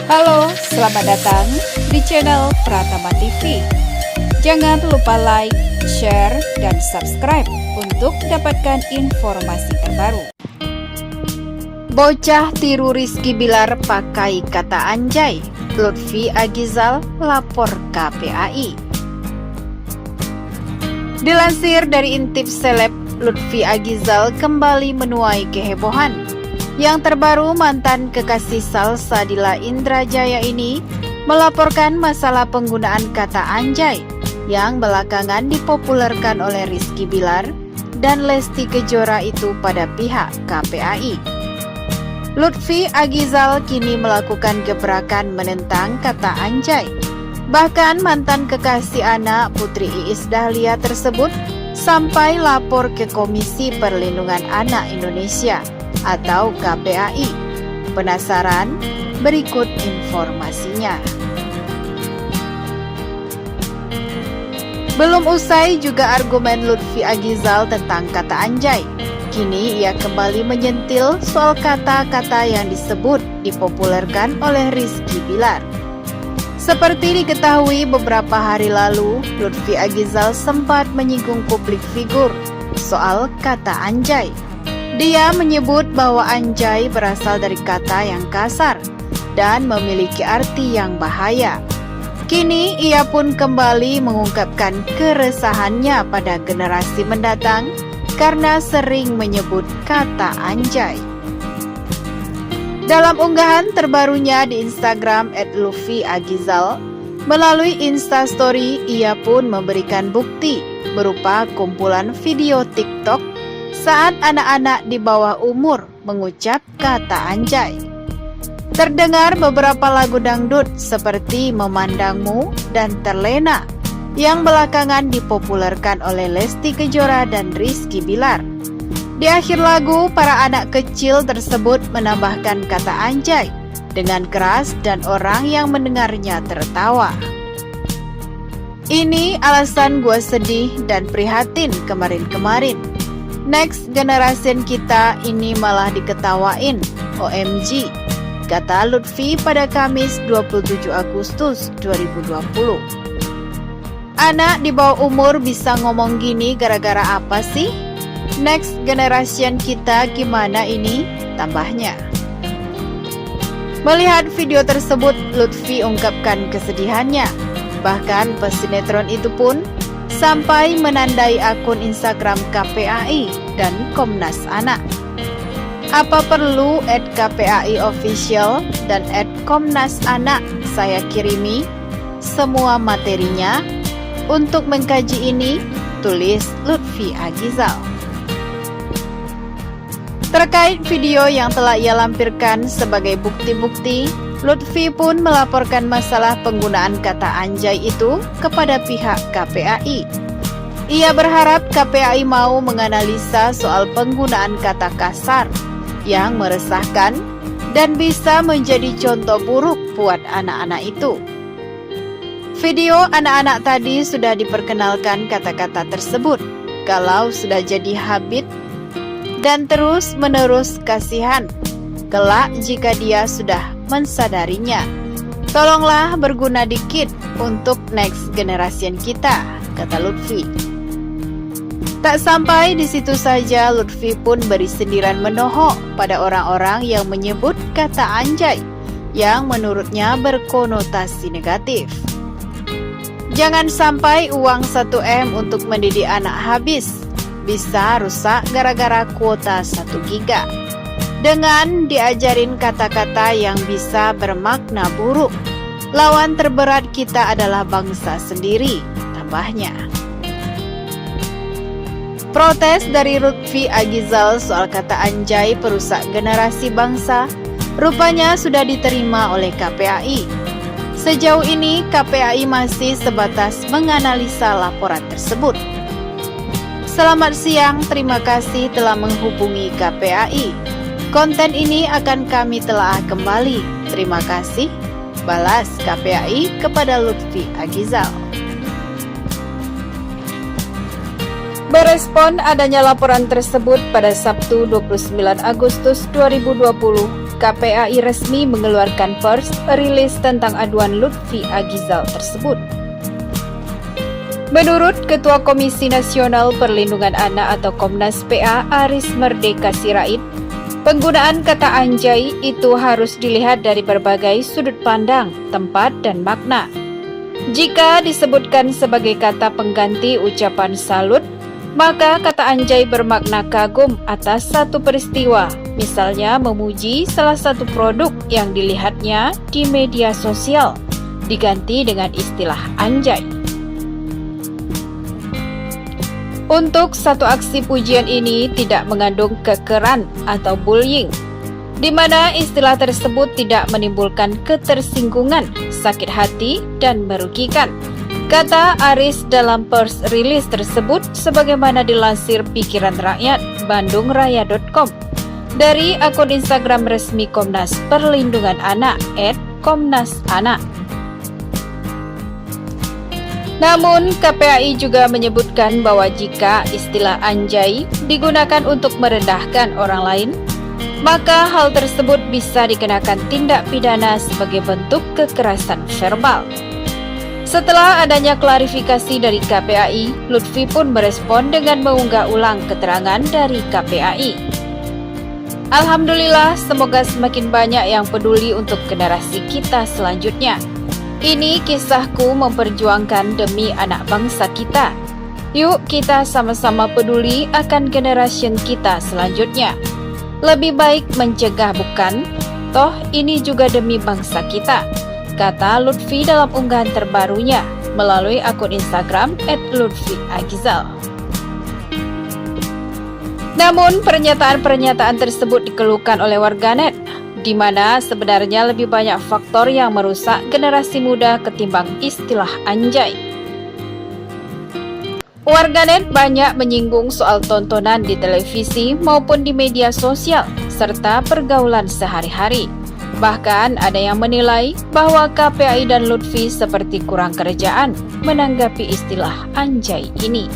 Halo, selamat datang di channel Pratama TV. Jangan lupa like, share, dan subscribe untuk mendapatkan informasi terbaru. Bocah tiru Rizky Bilar pakai kata anjay, Lutfi Agizal lapor KPAI. Dilansir dari intip seleb, Lutfi Agizal kembali menuai kehebohan. Yang terbaru, mantan kekasih Salsa Dila Indrajaya ini melaporkan masalah penggunaan kata anjay yang belakangan dipopulerkan oleh Rizky Bilar dan Lesti Kejora itu pada pihak KPAI. Lutfi Agizal kini melakukan gebrakan menentang kata anjay. Bahkan mantan kekasih anak Putri Iis Dahlia tersebut sampai lapor ke Komisi Perlindungan Anak Indonesia atau KPAI. Penasaran? Berikut informasinya. Belum usai juga argumen Lutfi Agizal tentang kata anjay. Kini ia kembali menyentil soal kata-kata yang dipopulerkan oleh Rizky Bilar. Seperti diketahui beberapa hari lalu, Lutfi Agizal sempat menyinggung publik figur soal kata anjay. Dia menyebut bahwa anjay berasal dari kata yang kasar dan memiliki arti yang bahaya. Kini ia pun kembali mengungkapkan keresahannya pada generasi mendatang karena sering menyebut kata anjay. Dalam unggahan terbarunya di Instagram @LutfiAgizal, melalui Instastory ia pun memberikan bukti berupa kumpulan video TikTok saat anak-anak di bawah umur mengucap kata anjay. Terdengar beberapa lagu dangdut seperti Memandangmu dan Terlena yang belakangan dipopulerkan oleh Lesti Kejora dan Rizky Bilar. Di akhir lagu, para anak kecil tersebut menambahkan kata anjay dengan keras dan orang yang mendengarnya tertawa. Ini alasan gue sedih dan prihatin kemarin-kemarin. Next generation kita ini malah diketawain, OMG, kata Lutfi pada Kamis 27 Agustus 2020. Anak di bawah umur bisa ngomong gini gara-gara apa sih? Next generation kita gimana ini? Tambahnya. Melihat video tersebut, Lutfi ungkapkan kesedihannya. Bahkan pesinetron itu pun sampai menandai akun Instagram KPAI dan Komnas Anak. Apa perlu @KPAI Official dan @Komnas Anak saya kirimi semua materinya untuk mengkaji ini, tulis Lutfi Agizal. Terkait video yang telah ia lampirkan sebagai bukti-bukti, Lutfi pun melaporkan masalah penggunaan kata anjay itu kepada pihak KPAI. Ia berharap KPAI mau menganalisa soal penggunaan kata kasar yang meresahkan dan bisa menjadi contoh buruk buat anak-anak itu. Video anak-anak tadi sudah diperkenalkan kata-kata tersebut. Kalau sudah jadi habit dan terus-menerus kasihan, kelak jika dia sudah mensadarinya. Tolonglah berguna dikit untuk next generation kita, kata Lutfi. Tak sampai di situ saja, Lutfi pun beri sindiran menohok pada orang-orang yang menyebut kata anjay yang menurutnya berkonotasi negatif. Jangan sampai uang 1M untuk mendidik anak habis, bisa rusak gara-gara kuota 1 giga. Dengan diajarin kata-kata yang bisa bermakna buruk, lawan terberat kita adalah bangsa sendiri, tambahnya. Protes dari Lutfi Agizal soal kata anjay perusak generasi bangsa rupanya sudah diterima oleh KPAI. Sejauh ini KPAI masih sebatas menganalisa laporan tersebut. Selamat siang, terima kasih telah menghubungi KPAI. Konten ini akan kami telaah kembali. Terima kasih. Balas KPAI kepada Lutfi Agizal. Berespon adanya laporan tersebut pada Sabtu 29 Agustus 2020, KPAI resmi mengeluarkan pers rilis tentang aduan Lutfi Agizal tersebut. Menurut Ketua Komisi Nasional Perlindungan Anak atau Komnas PA Aris Merdeka Sirait, penggunaan kata anjay itu harus dilihat dari berbagai sudut pandang, tempat, dan makna. Jika disebutkan sebagai kata pengganti ucapan salut, maka kata anjay bermakna kagum atas satu peristiwa, misalnya memuji salah satu produk yang dilihatnya di media sosial, diganti dengan istilah anjay. Untuk satu aksi pujian ini tidak mengandung kekeran atau bullying, di mana istilah tersebut tidak menimbulkan ketersinggungan, sakit hati, dan merugikan, kata Aris dalam pers rilis tersebut sebagaimana dilansir Pikiran Rakyat bandungraya.com dari akun Instagram resmi Komnas Perlindungan Anak @komnasanak. Namun, KPAI juga menyebutkan bahwa jika istilah anjay digunakan untuk merendahkan orang lain, maka hal tersebut bisa dikenakan tindak pidana sebagai bentuk kekerasan verbal. Setelah adanya klarifikasi dari KPAI, Lutfi pun merespon dengan mengunggah ulang keterangan dari KPAI. Alhamdulillah, semoga semakin banyak yang peduli untuk generasi kita selanjutnya. Ini kisahku memperjuangkan demi anak bangsa kita. Yuk kita sama-sama peduli akan generasi kita selanjutnya. Lebih baik mencegah bukan? Toh ini juga demi bangsa kita, kata Lutfi dalam unggahan terbarunya melalui akun Instagram @lutfiagizal. Namun pernyataan-pernyataan tersebut dikeluhkan oleh warganet, di mana sebenarnya lebih banyak faktor yang merusak generasi muda ketimbang istilah anjay. Warganet banyak menyinggung soal tontonan di televisi maupun di media sosial, serta pergaulan sehari-hari. Bahkan ada yang menilai bahwa KPAI dan Lutfi seperti kurang kerjaan menanggapi istilah anjay ini.